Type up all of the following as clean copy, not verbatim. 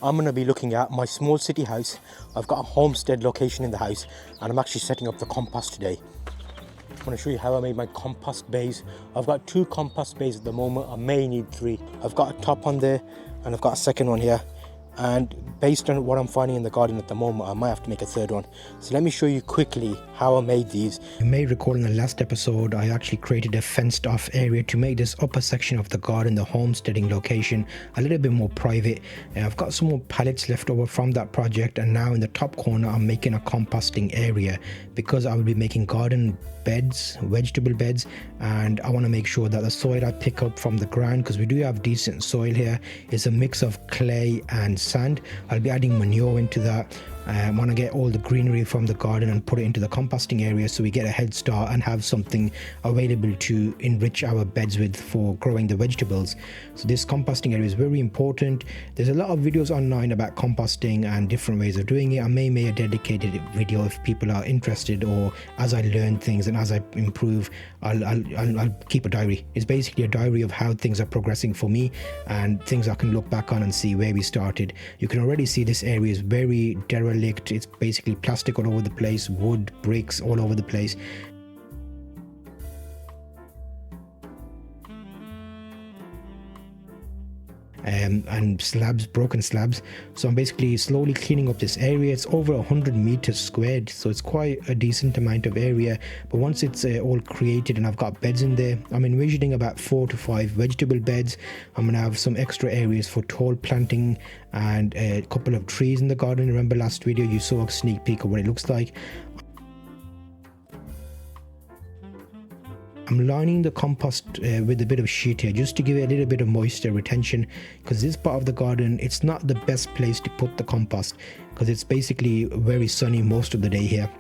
I'm going to be looking at my small city house. I've got a homestead location in the house and I'm actually setting up the compost today. I want to show you how I made my compost bays. I've got 2 compost bays at the moment. I may need 3. I've got a top on there and I've got a second one here. And based on what I'm finding in the garden at the moment, I might have to make a 3rd one. So let me show you quickly how I made these. You may recall in the last episode, I actually created a fenced off area to make this upper section of the garden, the homesteading location, a little bit more private. And I've got some more pallets left over from that project, and now in the top corner, I'm making a composting area because I will be making garden beds, vegetable beds, and I want to make sure that the soil I pick up from the ground, because we do have decent soil here, is a mix of clay and sand. I'll be adding manure into that. I want to get all the greenery from the garden and put it into the composting area so we get a head start and have something available to enrich our beds with for growing the vegetables. So this composting area is very important. There's a lot of videos online about composting and different ways of doing it. I may make a dedicated video if people are interested, or as I learn things and as I improve, I'll keep a diary. It's basically a diary of how things are progressing for me and things I can look back on and see where we started. You can already see this area is very derelict. It's basically plastic all over the place, wood, bricks all over the place. And slabs, broken slabs. So I'm basically slowly cleaning up this area. It's over 100 meters squared, so it's quite a decent amount of area. But once it's all created and I've got beds in there, I'm envisioning about 4 to 5 vegetable beds. I'm gonna have some extra areas for tall planting and a couple of trees in the garden. Remember last video you saw a sneak peek of what it looks like. I'm lining the compost with a bit of sheet here just to give it a little bit of moisture retention, because this part of the garden, it's not the best place to put the compost because it's basically very sunny most of the day here.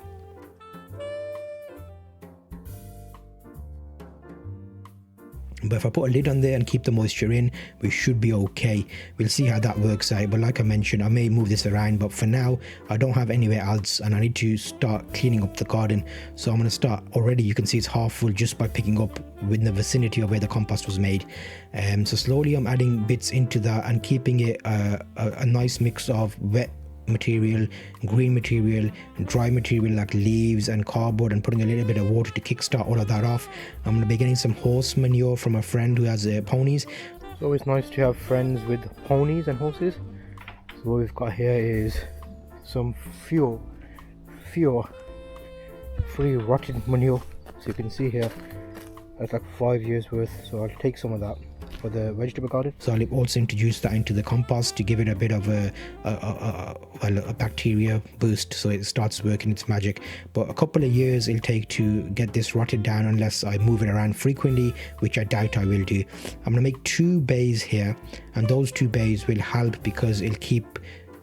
But if I put a lid on there and keep the moisture in, we should be okay. We'll see how that works out. But like I mentioned, I may move this around, but for now I don't have anywhere else and I need to start cleaning up the garden. So I'm going to start already. You can see it's half full just by picking up within the vicinity of where the compost was made. So slowly I'm adding bits into that and keeping it a nice mix of wet material, green material, and dry material like leaves and cardboard, and putting a little bit of water to kickstart all of that off. I'm going to be getting some horse manure from a friend who has ponies. It's always nice to have friends with ponies and horses. So what we've got here is some free rotted manure. So you can see here that's like 5 years worth, so I'll take some of that for the vegetable garden. So I'll also introduce that into the compost to give it a bit of a bacteria boost so it starts working its magic. But a couple of years it'll take to get this rotted down unless I move it around frequently, which I doubt I will do. I'm going to make 2 bays here, and those 2 bays will help because it'll keep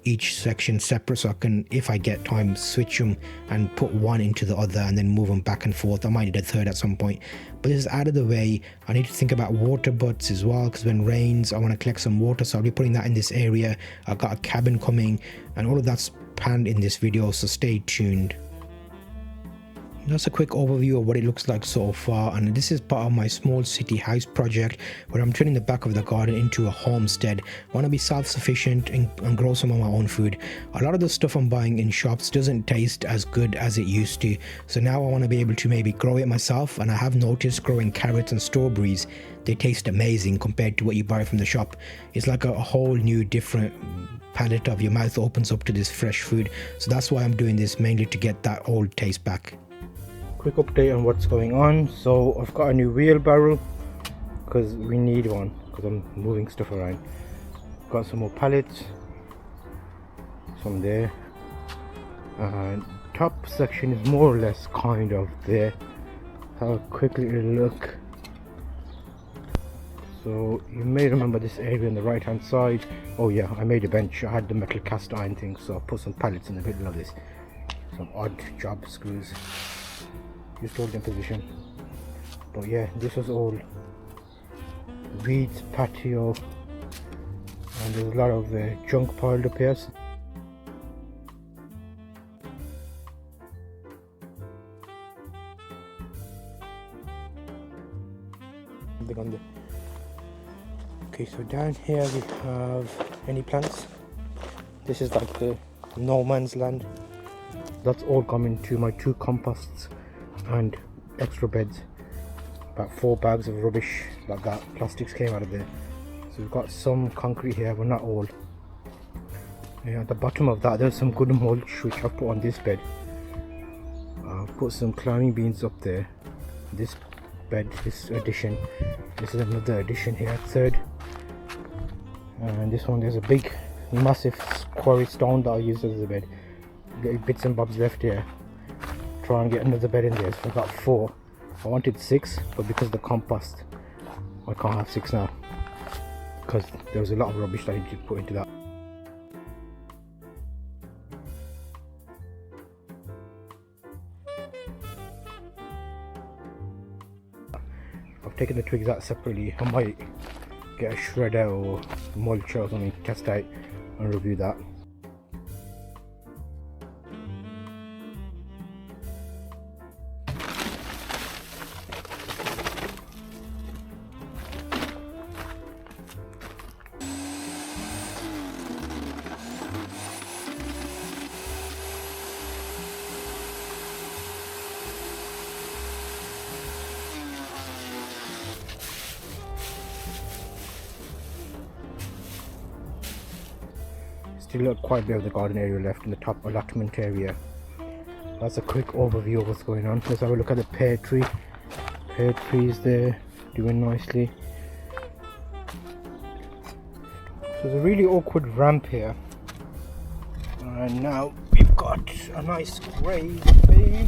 each section separate, so I can, if I get time, switch them and put one into the other and then move them back and forth. I might need a 3rd at some point, but this is out of the way. I need to think about water butts as well, because when it rains I want to collect some water, so I'll be putting that in this area. I've got a cabin coming and all of that's planned in this video, so stay tuned. That's a quick overview of what it looks like so far, and this is part of my small city house project where I'm turning the back of the garden into a homestead. I want to be self-sufficient and grow some of my own food. A lot of the stuff I'm buying in shops doesn't taste as good as it used to, so now I want to be able to maybe grow it myself. And I have noticed growing carrots and strawberries, they taste amazing compared to what you buy from the shop. It's like a whole new different palette of your mouth opens up to this fresh food. So that's why I'm doing this, mainly to get that old taste back. Quick update on what's going on. So I've got a new wheelbarrow because we need one because I'm moving stuff around. Got some more pallets, some there, and top section is more or less kind of there. How quickly it'll look. So you may remember this area on the right hand side. Oh yeah, I made a bench. I had the metal cast iron thing, so I put some pallets in the middle of this. Some odd job screws. Just hold in position. But yeah, this was all weeds, patio, and there's a lot of junk piled up here. Okay, so down here we have any plants. This is like the no man's land. That's all come into my 2 composts and extra beds. About 4 bags of rubbish like that, plastics came out of there. So we've got some concrete here, but not all. Yeah, at the bottom of that there's some good mulch which I've put on this bed. I've put some climbing beans up there. This bed, this addition. This is another addition here, 3rd. And this one, there's a big massive quarry stone that I used as a bed. Little bits and bobs left here. Try and get another bed in there. So I've got 4. I wanted 6, but because of the compost I can't have 6 now, because there was a lot of rubbish that I did put into that. I've taken the twigs out separately. I might get a shredder or mulch or something, test out and review that. Still quite a bit of the garden area left in the top allotment area. That's a quick overview of what's going on. Let's have a look at the pear tree. Pear trees there, doing nicely. So there's a really awkward ramp here. And now we've got a nice grey vein.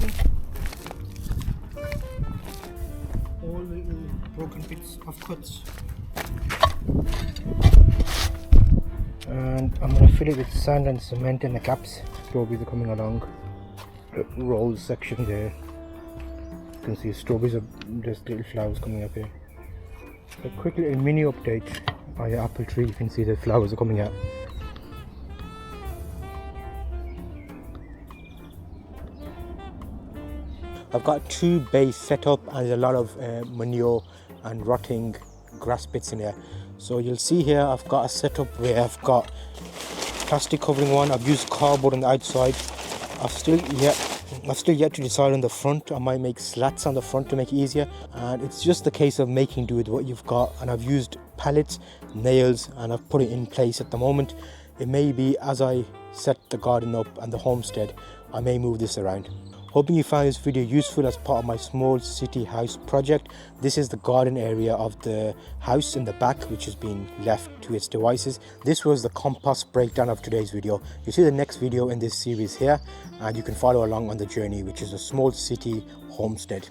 All little broken bits of cuts. And I'm going to fill it with sand and cement in the gaps. Strawberries are coming along. The rose section there. You can see strawberries are just little flowers coming up here. A quick little mini update by the apple tree. You can see the flowers are coming out. I've got 2 bays set up and there's a lot of manure and rotting grass bits in here. So you'll see here I've got a setup where I've got plastic covering one. I've used cardboard on the outside. I've still yet to decide on the front. I might make slats on the front to make it easier, and it's just the case of making do with what you've got. And I've used pallets, nails, and I've put it in place at the moment. It may be as I set the garden up and the homestead, I may move this around. Hoping you found this video useful as part of my small city house project. This is the garden area of the house in the back, which has been left to its devices. This was the compost breakdown of today's video. You'll see the next video in this series here, and you can follow along on the journey, which is a small city homestead.